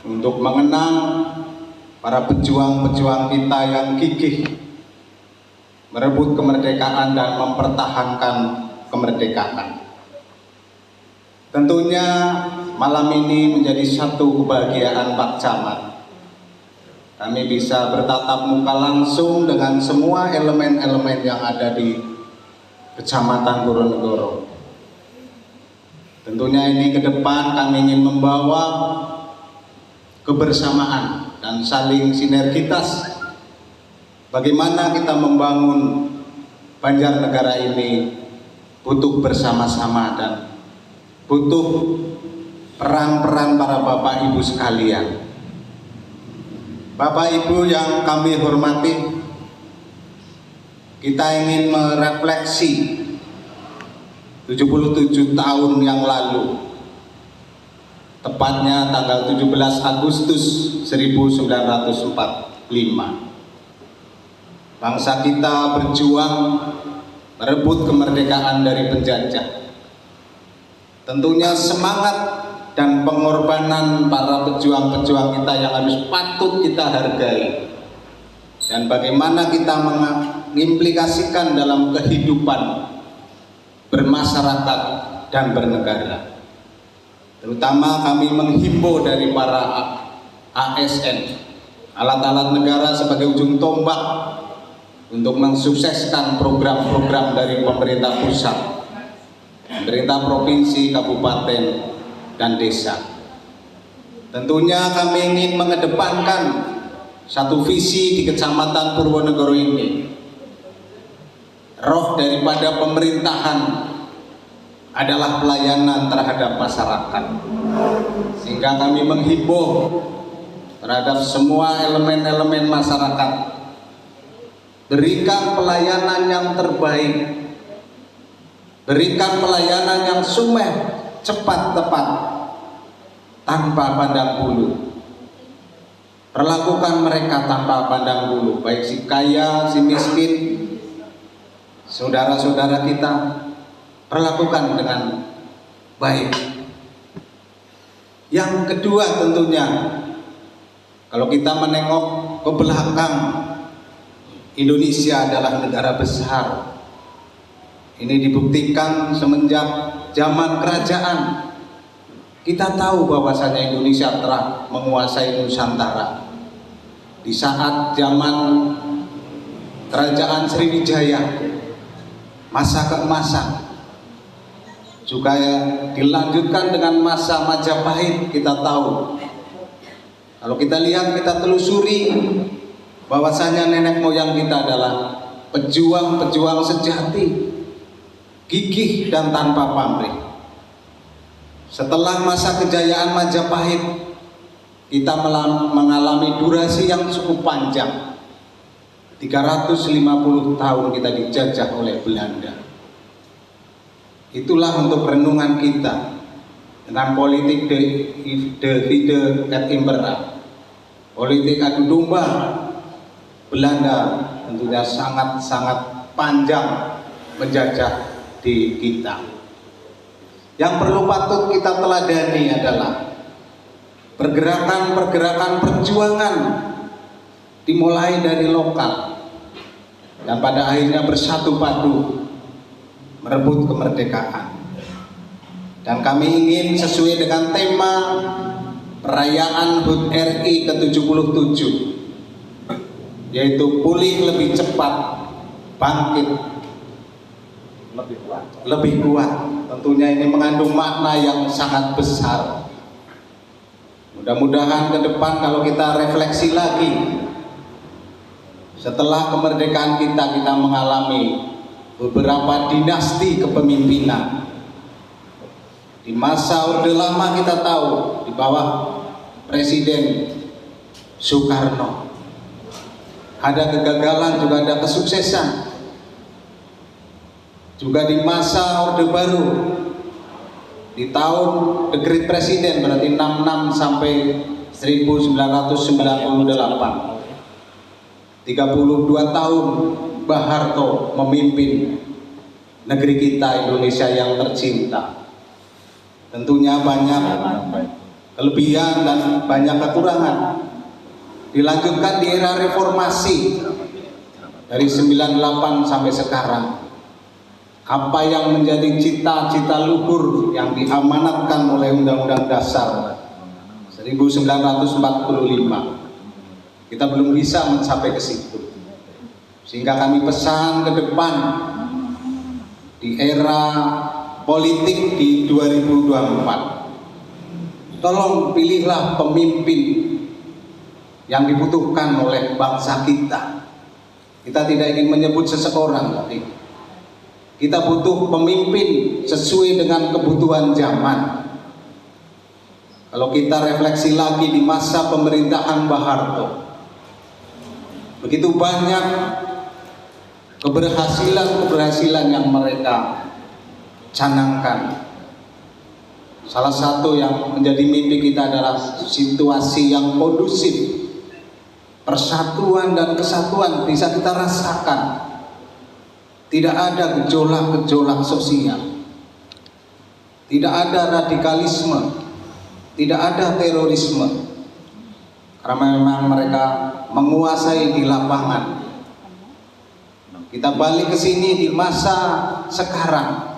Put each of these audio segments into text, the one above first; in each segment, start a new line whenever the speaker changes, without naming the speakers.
untuk mengenang para pejuang-pejuang kita yang gigih merebut kemerdekaan dan mempertahankan kemerdekaan. Tentunya malam ini menjadi satu kebahagiaan Pak Camat. Kami bisa bertatap muka langsung dengan semua elemen-elemen yang ada di Kecamatan Boronegoro. Tentunya ini ke depan kami ingin membawa kebersamaan dan saling sinergitas. Bagaimana kita membangun Banjarnegara ini butuh bersama-sama dan butuh peran-peran para Bapak Ibu sekalian. Bapak Ibu yang kami hormati, kita ingin merefleksi 77 tahun yang lalu, tepatnya tanggal 17 Agustus 1945. Bangsa kita berjuang merebut kemerdekaan dari penjajah. Tentunya semangat dan pengorbanan para pejuang-pejuang kita yang harus patut kita hargai. Dan bagaimana kita mengimplikasikan dalam kehidupan bermasyarakat dan bernegara. Terutama kami menghimbau dari para ASN, alat-alat negara sebagai ujung tombak untuk mensukseskan program-program dari pemerintah pusat, pemerintah provinsi, kabupaten, dan desa. Tentunya kami ingin mengedepankan satu visi di Kecamatan Purwonegoro ini. Roh daripada pemerintahan adalah pelayanan terhadap masyarakat, sehingga kami menghimbau terhadap semua elemen-elemen masyarakat, berikan pelayanan yang terbaik, berikan pelayanan yang sumeh, cepat, tepat, tanpa pandang bulu. Perlakukan mereka tanpa pandang bulu, baik si kaya, si miskin, saudara-saudara kita, perlakukan dengan baik. Yang kedua tentunya, kalau kita menengok ke belakang, Indonesia adalah negara besar. Ini dibuktikan semenjak zaman kerajaan. Kita tahu bahwasanya Indonesia telah menguasai Nusantara. Di saat zaman kerajaan Sriwijaya, masa keemasan, juga dilanjutkan dengan masa Majapahit. Kita tahu, kalau kita lihat, kita telusuri bahwasanya nenek moyang kita adalah pejuang-pejuang sejati, gigih dan tanpa pamrih. Setelah masa kejayaan Majapahit, kita mengalami durasi yang cukup panjang. 350 tahun kita dijajah oleh Belanda. Itulah untuk renungan kita dengan politik divide et impera, politik adu domba Belanda. Tentunya sangat-sangat panjang menjajah di kita. Yang perlu patut kita teladani adalah pergerakan-pergerakan perjuangan dimulai dari lokal dan pada akhirnya bersatu padu merebut kemerdekaan. Dan kami ingin sesuai dengan tema perayaan HUT RI ke-77, yaitu pulih lebih cepat, bangkit lebih kuat. Tentunya ini mengandung makna yang sangat besar. Mudah-mudahan ke depan kalau kita refleksi lagi, setelah kemerdekaan kita mengalami beberapa dinasti kepemimpinan. Di masa Orde Lama kita tahu di bawah Presiden Soekarno ada kegagalan, juga ada kesuksesan. Juga di masa Orde Baru, di tahun The Great President, berarti 66 sampai 1998, 32 tahun Mbah Harto memimpin negeri kita Indonesia yang tercinta. Tentunya banyak kelebihan dan banyak kekurangan. Dilanjutkan di era reformasi dari 98 sampai sekarang. Apa yang menjadi cita-cita luhur yang diamanatkan oleh Undang-Undang Dasar 1945, kita belum bisa mencapai ke situ. Sehingga kami pesan ke depan di era politik di 2024, tolong pilihlah pemimpin yang dibutuhkan oleh bangsa kita. Kita tidak ingin menyebut seseorang, tapi kita butuh pemimpin sesuai dengan kebutuhan zaman. Kalau kita refleksi lagi di masa pemerintahan Pak Harto, begitu banyak keberhasilan yang mereka canangkan. Salah satu yang menjadi mimpi kita adalah situasi yang kondusif, persatuan dan kesatuan bisa kita rasakan. Tidak ada gejolak-gejolak sosial, tidak ada radikalisme, tidak ada terorisme, karena memang mereka menguasai di lapangan. Kita balik ke sini di masa sekarang,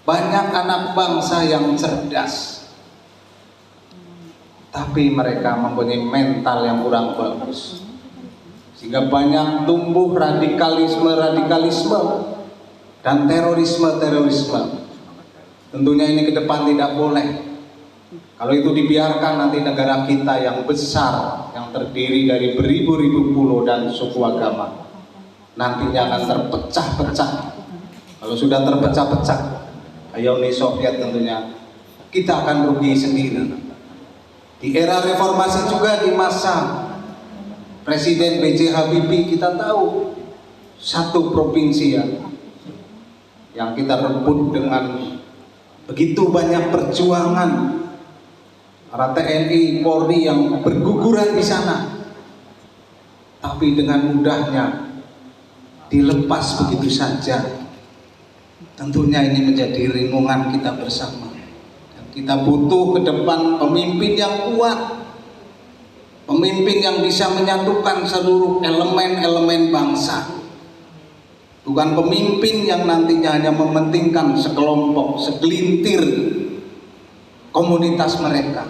banyak anak bangsa yang cerdas, tapi mereka mempunyai mental yang kurang bagus, sehingga banyak tumbuh radikalisme dan terorisme. Tentunya ini ke depan tidak boleh. Kalau itu dibiarkan, nanti negara kita yang besar, yang terdiri dari beribu-ribu pulau dan suku agama, nantinya akan terpecah-pecah. Kalau sudah terpecah-pecah kayak Uni Soviet, tentunya kita akan rugi sendiri. Di era reformasi juga, di masa Presiden B.J. Habibie, kita tahu satu provinsi yang kita rebut dengan begitu banyak perjuangan para TNI, Polri yang berguguran di sana, tapi dengan mudahnya dilepas begitu saja. Tentunya ini menjadi renungan kita bersama. Kita butuh ke depan pemimpin yang kuat, pemimpin yang bisa menyatukan seluruh elemen-elemen bangsa, bukan pemimpin yang nantinya hanya mementingkan sekelompok, segelintir komunitas mereka.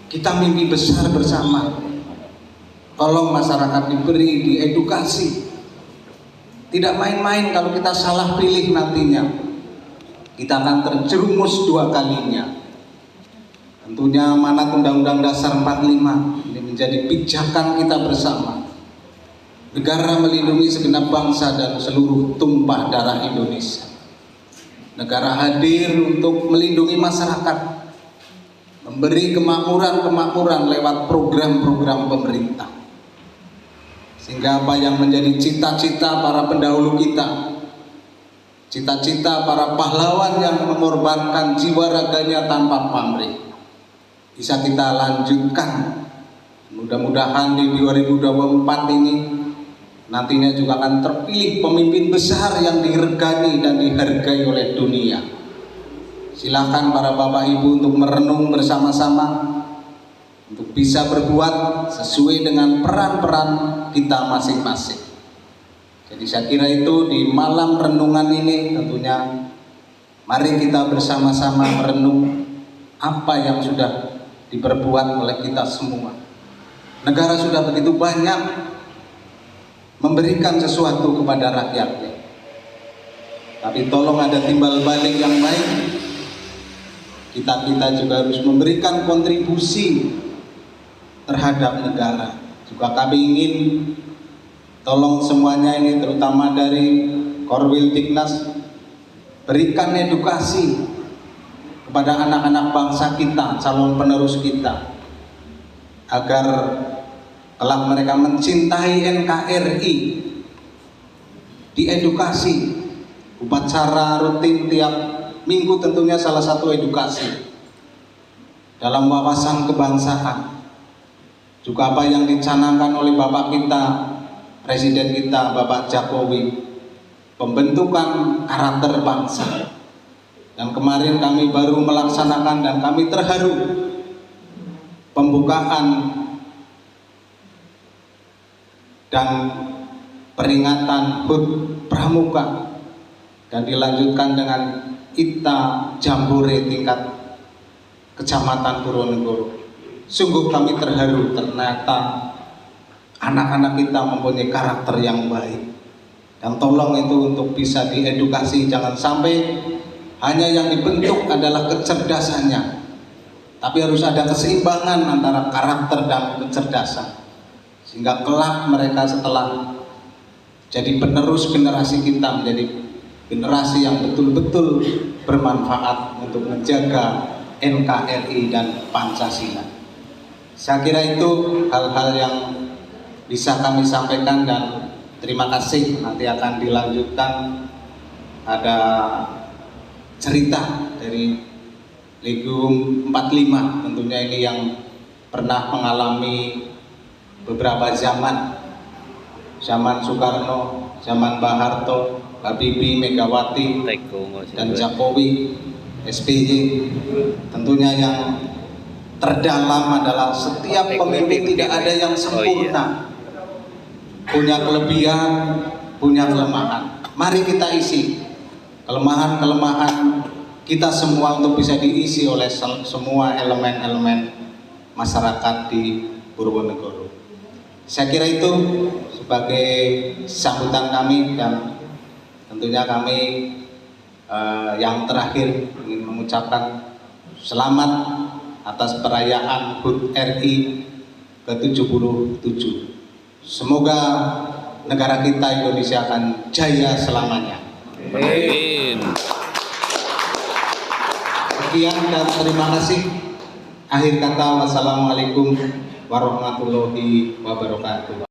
Kita mimpi besar bersama. Tolong masyarakat diberi diedukasi. Tidak main-main kalau kita salah pilih, nantinya kita akan terjerumus dua kalinya. Tentunya amanat Undang-Undang Dasar 45 ini menjadi pijakan kita bersama. Negara melindungi segenap bangsa dan seluruh tumpah darah Indonesia. Negara hadir untuk melindungi masyarakat, memberi kemakmuran lewat program-program pemerintah. Sehingga apa yang menjadi cita-cita para pendahulu kita, cita-cita para pahlawan yang mengorbankan jiwa raganya tanpa pamrih, bisa kita lanjutkan. Mudah-mudahan di 2024 ini nantinya juga akan terpilih pemimpin besar yang diregani dan dihargai oleh dunia. Silakan para bapak ibu untuk merenung bersama-sama, untuk bisa berbuat sesuai dengan peran-peran kita masing-masing. Jadi saya kira itu di malam renungan ini, tentunya mari kita bersama-sama merenung apa yang sudah diperbuat oleh kita semua. Negara sudah begitu banyak memberikan sesuatu kepada rakyatnya, tapi tolong ada timbal balik yang baik. Kita juga harus memberikan kontribusi terhadap negara. Juga kami ingin tolong semuanya ini, terutama dari Korwil Tiknas, berikan edukasi kepada anak-anak bangsa kita, calon penerus kita, agar kelak mereka mencintai NKRI. Diedukasi, upacara rutin tiap minggu tentunya salah satu edukasi dalam wawasan kebangsaan. Juga apa yang dicanangkan oleh Bapak kita, Presiden kita, Bapak Jokowi, pembentukan karakter bangsa. Dan kemarin kami baru melaksanakan dan kami terharu pembukaan dan peringatan HUT Pramuka dan dilanjutkan dengan ITA Jambore tingkat Kecamatan Purwonegoro. Sungguh kami terharu, ternyata anak-anak kita mempunyai karakter yang baik. Dan tolong itu untuk bisa diedukasi, jangan sampai hanya yang dibentuk adalah kecerdasannya, tapi harus ada keseimbangan antara karakter dan kecerdasan, sehingga kelak mereka setelah jadi penerus generasi kita menjadi generasi yang betul-betul bermanfaat untuk menjaga NKRI dan Pancasila. Saya kira itu hal-hal yang bisa kami sampaikan, dan terima kasih. Nanti akan dilanjutkan, ada cerita dari Legum 45, tentunya ini yang pernah mengalami beberapa zaman Soekarno, zaman Pak Harto, Habibie, Megawati, dan Jokowi, SBY. Tentunya yang terdalam adalah setiap pemimpin tidak ada yang sempurna, punya kelebihan, punya kelemahan. Mari kita isi kelemahan-kelemahan kita semua untuk bisa diisi oleh semua elemen-elemen masyarakat di Purwonegoro. Saya kira itu sebagai sambutan kami, dan tentunya kami yang terakhir ingin mengucapkan selamat atas perayaan HUT RI ke-77. Semoga negara kita Indonesia akan jaya selamanya.
Amin.
Sekian dan terima kasih. Akhir kata, wassalamualaikum warahmatullahi wabarakatuh.